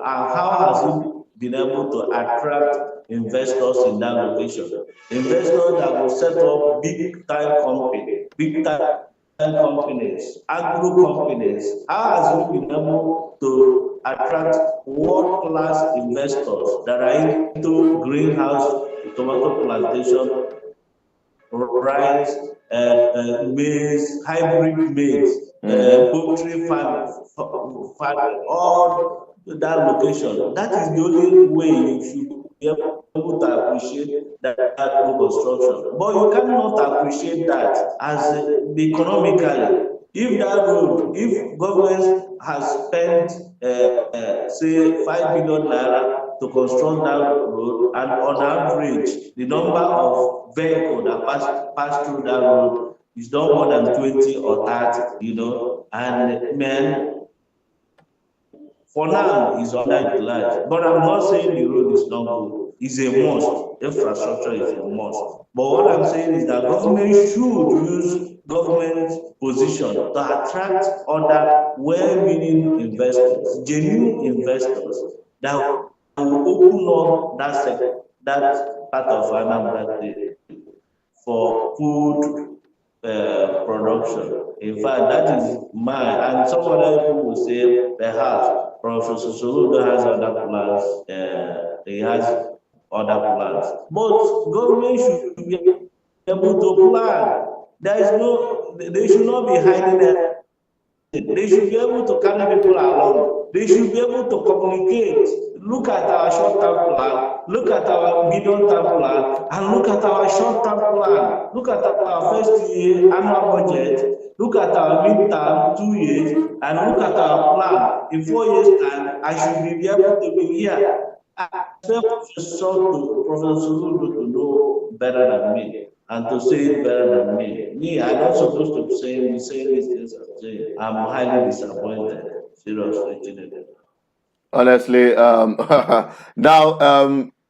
how has he been able to attract investors in that location? Investors that will set up big time companies, agro companies. How has he been able to attract world-class investors that are into greenhouse tomato plantation, rice, maize, hybrid maize, poultry farming, all that location? That is the only way you should be able to appreciate that road construction. But you cannot appreciate that as economically. If that road, if government has spent, say, 5 billion naira to construct that road, and on average, the number of vehicles that pass through that road is not more than 20 or 30, and man, for now, it's underutilized. But I'm not saying the road is not good. It's a must. Infrastructure is a must. But what I'm saying is that government should use government position to attract other well-meaning investors, genuine investors that will open up that part of Anambra for food production. In fact, that is mine. And some other people will say perhaps Professor Soludo has other plans. He has other plans. But government should be able to plan. They should not be hiding it. They should be able to carry people along. They should be able to communicate. Look at our short-term plan, look at our medium-term plan, and look at our short-term plan. Look at our first year annual budget, look at our mid-term 2 years, and look at our plan in 4 years' time. I should be able to be here. I expect Professor Soludo to know better than me and to say it better than me. Me, I'm not supposed to be saying these things I'm saying. I'm highly disappointed. Seriously. Honestly, now,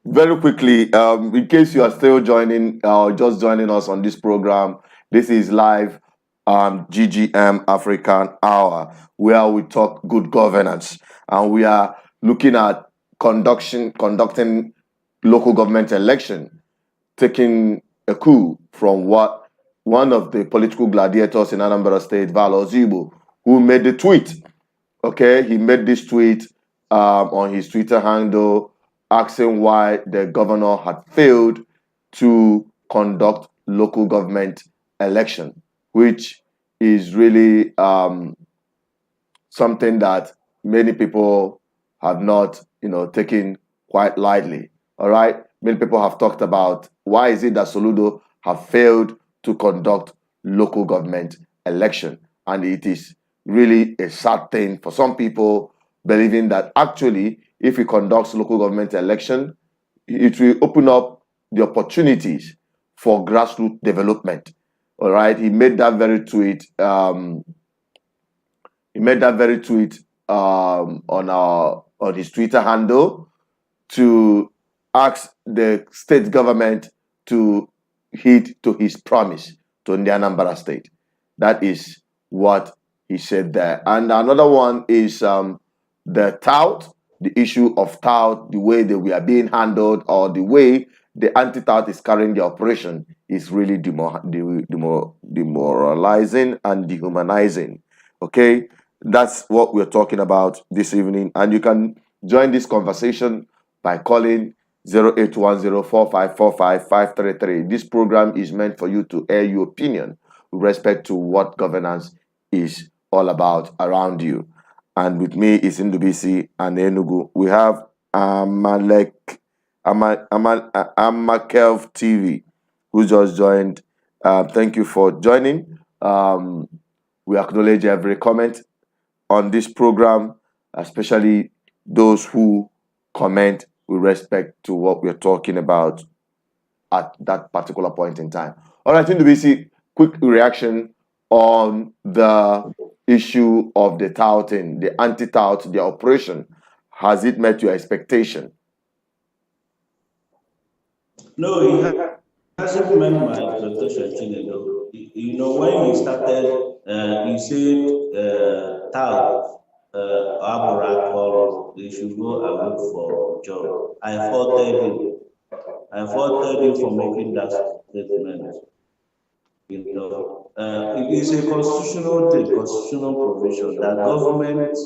very quickly, in case you are still joining or just joining us on this program, this is live GGM African Hour, where we talk good governance, and we are looking at conducting local government election, taking a coup from what one of the political gladiators in Anambra State, Val Ozibo, who made the tweet. Okay, he made this tweet on his Twitter handle asking why the governor had failed to conduct local government election, which is really something that many people have not, taken quite lightly. All right, many people have talked about why is it that Soludo have failed to conduct local government election, and it is really a sad thing for some people, believing that actually if he conducts local government election, it will open up the opportunities for grassroots development. All right, he made that very tweet. On his Twitter handle to ask the state government to heed to his promise to the Anambra State. That is what he said there. And another one is the tout, the issue of tout, the way that we are being handled, or the way the anti-tout is carrying the operation is really demoralizing and dehumanizing. Okay, that's what we're talking about this evening. And you can join this conversation by calling 081045455533. This program is meant for you to air your opinion with respect to what governance is all about around you. And with me is Ndubisi and Enugu. We have Amakelv TV, who just joined. Thank you for joining. We acknowledge every comment on this program, especially those who comment with respect to what we're talking about at that particular point in time. All right, Ndubisi, quick reaction on the issue of the touting, the anti-tout, the operation. Has it met your expectation? No, it hasn't met my expectation, You know, when you started, you said tout, Abura, they should go and look for a job. I faulted him. I faulted him for making that statement. You know, it is a constitutional thing, constitutional provision that government,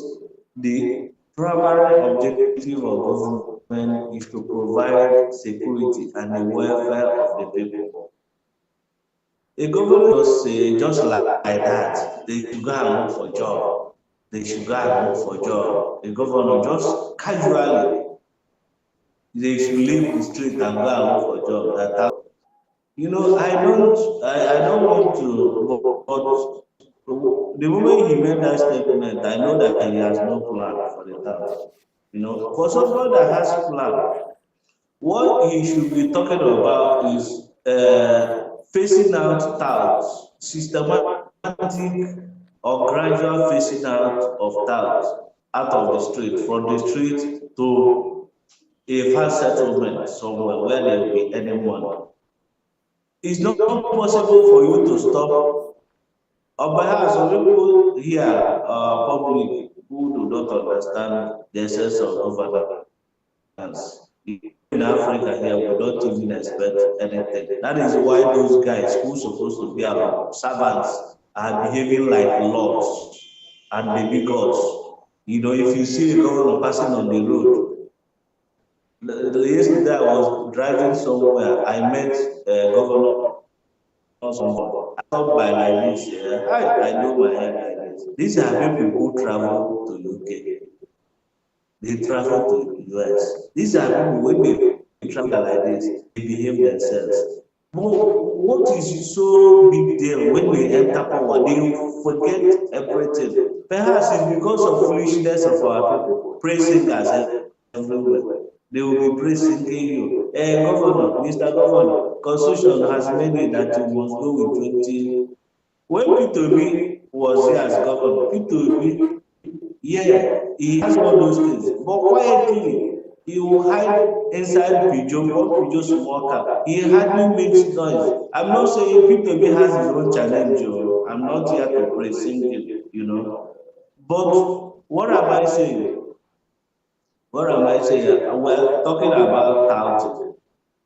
the primary objective of government is to provide security and the welfare of the people. A government just say, just like that, they should go and look for job. They should go and look for job. The governor just casually, they should leave the street and go and look for job. That, you know, I don't want to, but the moment he made that statement, I know that he has no plan for the town. You know, for someone that has plan, what he should be talking about is phasing out touts, systematic or gradual phasing out of touts out of the street, from the street to a fast settlement somewhere where there will be any money. It's not possible for you to stop, or perhaps some people here public who do not understand the essence of governance. In Africa here, we don't even expect anything. That is why those guys who are supposed to be our servants are behaving like lords and baby gods. You know, if you see a governor passing on the road, yesterday I was driving somewhere, I met Governor someone. I thought by like this, I know my head like this. These are people who travel to UK. They travel to the US. These are people when they travel like this, they behave themselves. But what is so big deal when they enter power? They forget everything. Perhaps it's because of foolishness of our people, praising us everywhere. They will be praising you. Governor, Mr. Governor, Constitution has made it that you must go with 20. When P2B was here as governor, P2B, yeah, he has all those things. But quietly, he will hide inside Pigeon or Pigeon smoker. He hardly makes noise. I'm not saying P2B has his own challenge. I'm not here to praise him, you know. But what am I saying? What am I saying? We're talking about touting.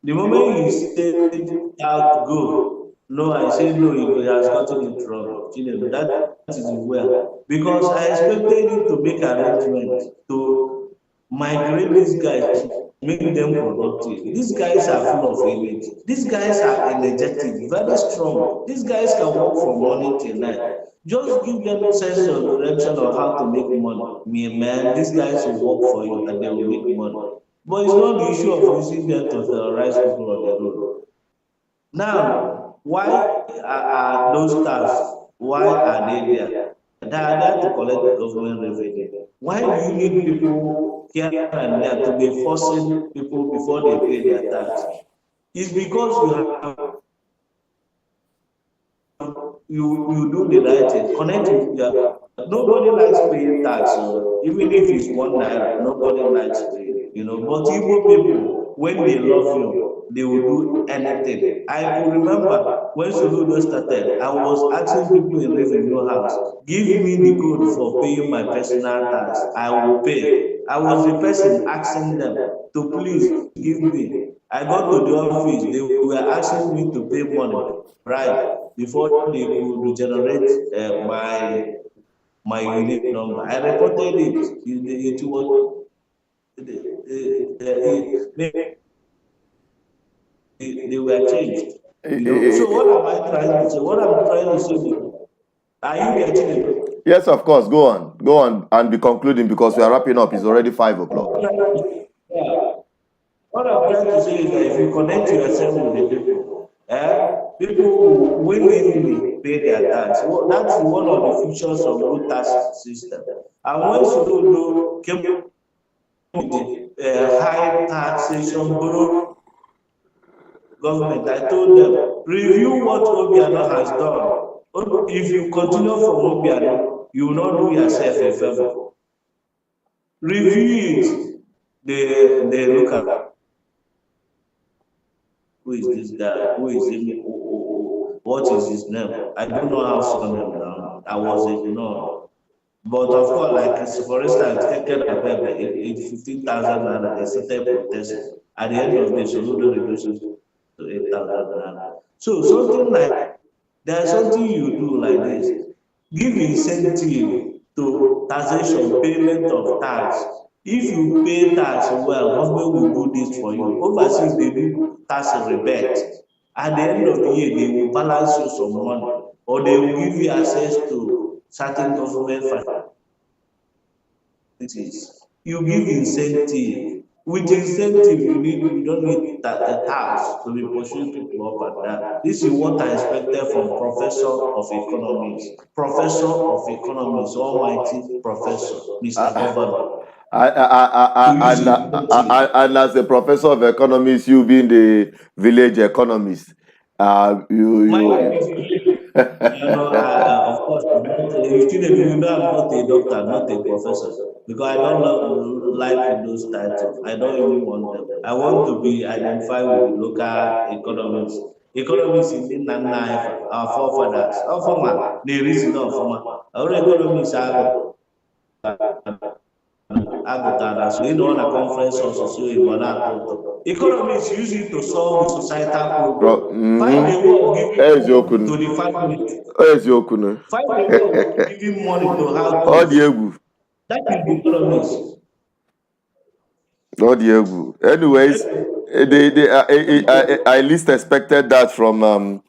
The moment you say tout go, no, I say no, he has gotten it wrong. That is well. Because I expected him to make arrangements to migrate these guys, make them productive. These guys are full of energy. These guys are energetic, very strong. These guys can work from morning till night. Just give them a sense of direction of how to make money. Man, these guys will work for you and they will make money. But it's not the issue of using them to terrorize people on the road. Now, why are those staff? Why are they there? They are there to collect the government revenue. Why do you need people here and there to be forcing people before they pay their tax? It's because you do the right thing. Connect with your. Nobody likes paying tax, even if it's 1 naira. Nobody likes paying, you know. But Igbo people, when they love you, they will do anything. I could remember when Soludo started, I was asking people in revenue house, give me the code for paying my personal tax. I will pay. I was the person asking them to please give me. I got to the office, they were asking me to pay money, right, before they could generate my unique number. I reported it. It was they were changed. So what am I trying to say? What I'm trying to say is, are you getting it? Yes, of course. Go on, and be concluding because we are wrapping up. It's already 5 o'clock. Yeah. What I'm trying to say is that if you connect yourself with the people, people will willingly pay their tax. Well, that's one of the features of good tax system. And when Soludo came with the high taxation borrow government, I told them, review what Obiano has done. If you continue from Obiano, you will not do yourself a favor. Review it. They look at who is this guy? Who is him? What is his name? I don't know how to name now. I was ignored. But of course, like for instance, taken a paper, it's 15,000 naira, they started protesting. At the end of the day, Soludo reduces to 8,000 naira. So something like there's something you do like this. Give incentive to taxation, payment of tax. If you pay tax well, government will do this for you. Overseas, they do tax rebate. At the end of the year, they will balance you some money, or they will give you access to certain government facilities. You give incentive. With incentive, you don't need a tax to be pushing people up and down. This is what I expected from Professor of Economics. Professor of Economics, almighty Professor, Mr. Governor. And as a professor of economics, you being the village economist, Of course, you know I'm not a doctor, not a professor, because I don't like those titles. I don't even want them. I want to be identified with the local economists. Economists in our forefathers, our former, the reason of former. Our economists are agụtara so ịnọ na conference ọsụsụ Igbo na-atọ ụtọ. Economists use it to solve societal problem. Find a way of giving to the family. Find a way of giving money to households. That is the economists. Anyways, I least expected that from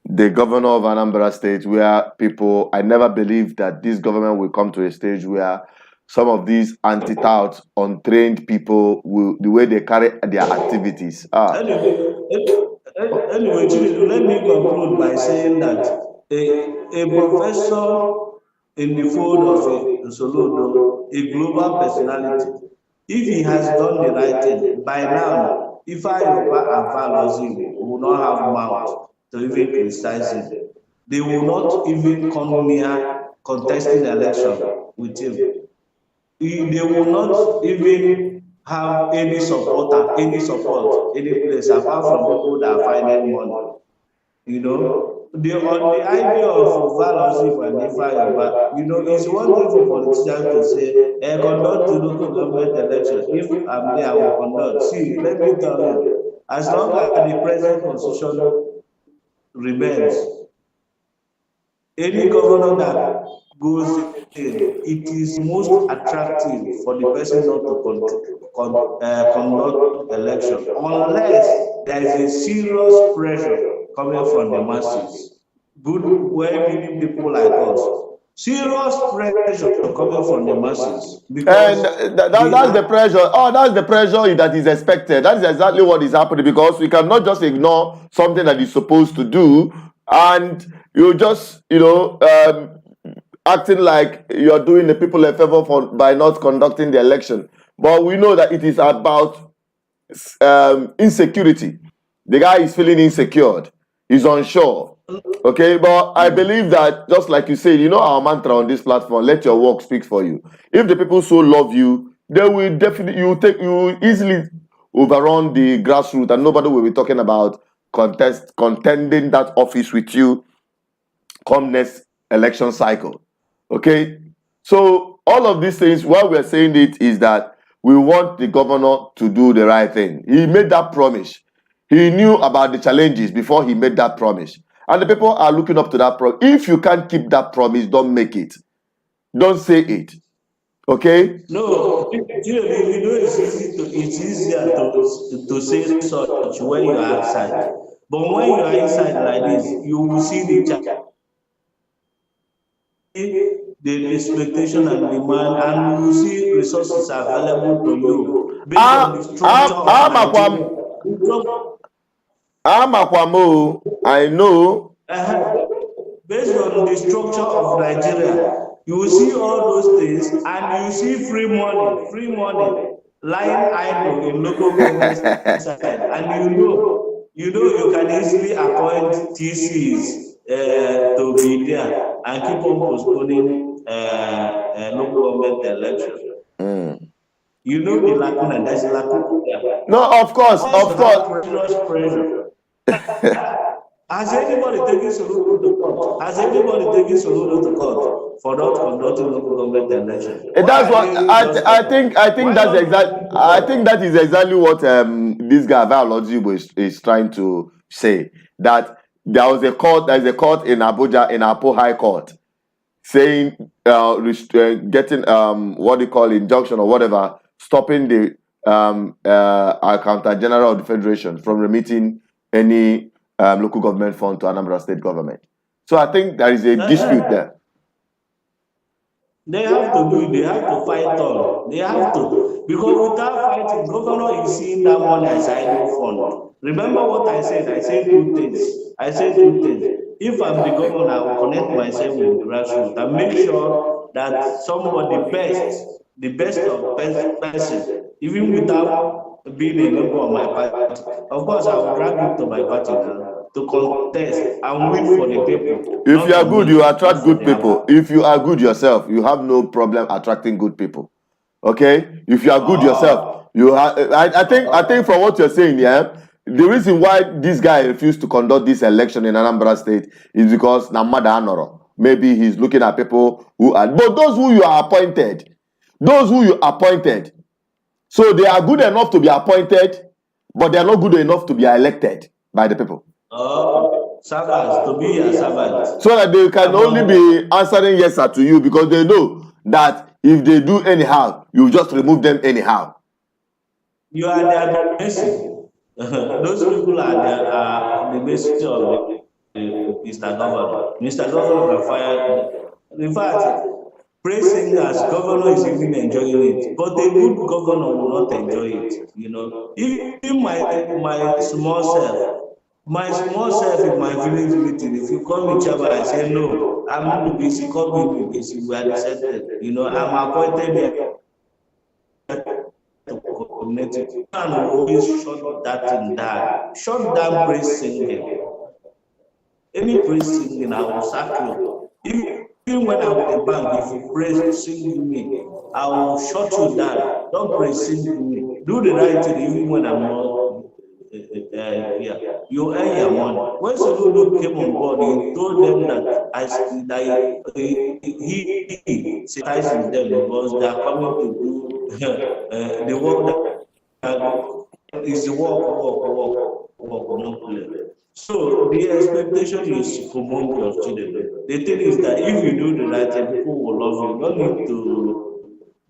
the governor of Anambra State, where people, I never believed that this government will come to a stage where some of these anti-tout, untrained people, will, the way they carry their activities. Anyway, let me conclude by saying that a professor in the fold of Soludo, a global personality, if he has done the right thing, by now, if I and Valozim will not have mouth to even criticize him, they will not even come near contesting the election with him. They will not even have any support, any place apart from people that are finding money. You know, on the idea of Valozim and Ifa, you know, it's one thing for politicians to say, conduct the local government election. If I'm there, I will conduct. See, let me tell you, as long as the present constitution remains, any governor that goes in, it is most attractive for the person not to conduct election unless there is a serious pressure coming from the masses. Good, well-meaning people like us. Serious pressure coming from the masses. And that's the pressure. Oh, that's the pressure that is expected. That is exactly what is happening, because we cannot just ignore something that is supposed to do, and you just, acting like you're doing the people a favor by not conducting the election. But we know that it is about insecurity. The guy is feeling insecure. He's unsure. Okay, but I believe that, just like you said, our mantra on this platform, let your work speak for you. If the people so love you, they will definitely, you will easily overrun the grassroots, and nobody will be talking about contending that office with you come next election cycle. Okay, so all of these things, why we're saying it is that we want the governor to do the right thing. He made that promise. He knew about the challenges before he made that promise. And the people are looking up to that promise. If you can't keep that promise, don't make it. Don't say it. Okay? No, you know it's easier to say such when you are outside. But when you are inside like this, you will see the expectation and demand, and you will see resources available to you based on the structure of Nigeria. I know. Based on the structure of Nigeria, you will see all those things, and you see free money lying idle in local government side, and you can easily appoint TCs to be there and keep on postponing local government election. You know the lacuna, there's a lacuna there. No, of course, Once of you have course. pressure, has anybody taken Soludo to court? Has anybody taken Soludo to court for not conducting local government election? And Why that's are what they just I why think that's not exact. to I court? think that is exactly what this guy Biology is trying to say, that there is a court in Abuja, in Apo High Court, saying getting what they call injunction or whatever, stopping the Accountant General of the Federation from remitting any local government fund to Anambra state government. So I think there is a dispute there. They have to do it. They have to fight on. They have to. Because without fighting, governor is seeing that money as idle fund. Remember what I said? I said two things. If I'm the governor, I will connect myself with grassroots and make sure that somebody the best of best person, even without being a member of my party. Of course, I will drag him to my party now to contest and win for the people. If you are Not for good, you me, attract not for good the people. If you are good yourself, you have no problem attracting good people. Okay? If you are good yourself, you have. I think from what you're saying, yeah, the reason why this guy refused to conduct this election in Anambra State is because Namada Anoro. Maybe he's looking at people who are, but those who you appointed, so they are good enough to be appointed, but they are not good enough to be elected by the people. Servants, to be a servant. So that they can only be answering yes sir to you, because they know that if they do anyhow, you just remove them anyhow. You are their mercy. Those people are the mercy of Mr. Governor. Mr. Governor can fire. In fact, praise singers, governor is even enjoying it. But a good governor will not enjoy it. Even my small self. My small self in my village meeting, if you call me Chaba, I say no, I'm not busy, call me busy, we are decided. I'm appointed here to community. Man will always shut that thing down. Shut down praise singing. Any praise singing, I will sack you. Even when I'm in the bank, if you praise sing me, I will shut you down. Don't praise sing me. Do the right thing even when I'm not. You earn your money. When Soludo came on board, he told them that he sympathizes them because they are coming to do the work that is the work, no play. So the expectation is to promote your children. The thing is that if you do the right thing, people will love you. You don't need to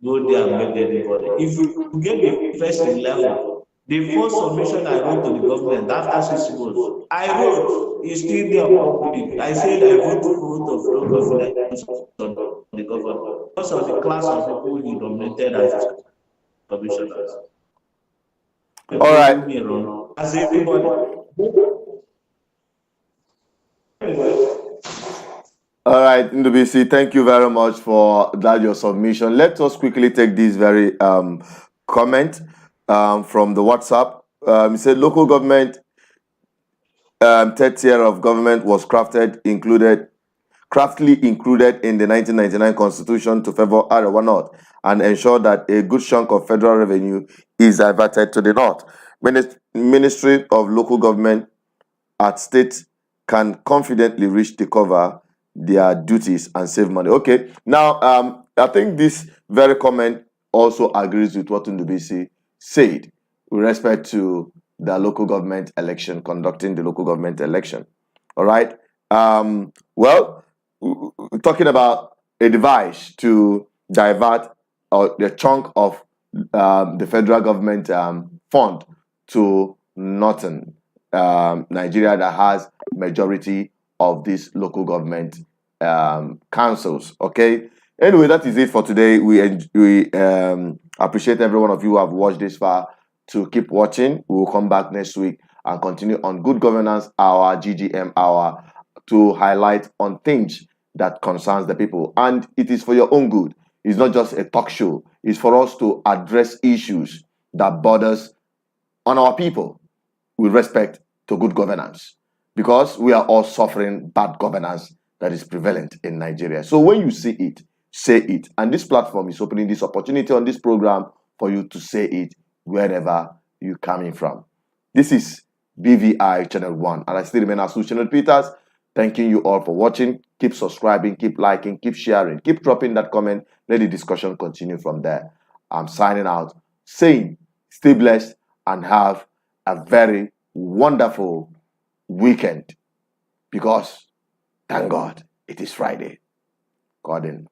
go there and beg anybody. If you get the first 11, the first submission I wrote to the government after 6 votes, I wrote, it's still there public. I said I vote of no confidence on the government because of the class of people he nominated as commissioners. All right. As everybody. All right, NWC, thank you very much for that, your submission. Let us quickly take this very comment from the WhatsApp. It said local government, third tier of government was craftily included in the 1999 Constitution to favor Arewa North and ensure that a good chunk of federal revenue is diverted to the North. Ministry of Local Government at state can confidently reach the cover their duties and save money. Okay, now I think this very comment also agrees with what Ndubisi said with respect to the local government election, conducting the local government election. All right. Well, talking about a device to divert or the chunk of the federal government fund to Northern Nigeria that has majority of these local government councils. Okay. Anyway, that is it for today. We appreciate every one of you who have watched this far. To keep watching, we will come back next week and continue on Good Governance Hour, GGM Hour, to highlight on things that concerns the people. And it is for your own good. It's not just a talk show. It's for us to address issues that borders on our people with respect to good governance, because we are all suffering bad governance that is prevalent in Nigeria. So when you see it, say it. And this platform is opening this opportunity on this program for you to say it wherever you're coming from. This is BVI Channel 1, and I still remain as Channel Peters. Thanking you all for watching. Keep subscribing, keep liking, keep sharing, keep dropping that comment. Let the discussion continue from there. I'm signing out, saying stay blessed and have a very wonderful weekend, because thank God it is Friday. God in.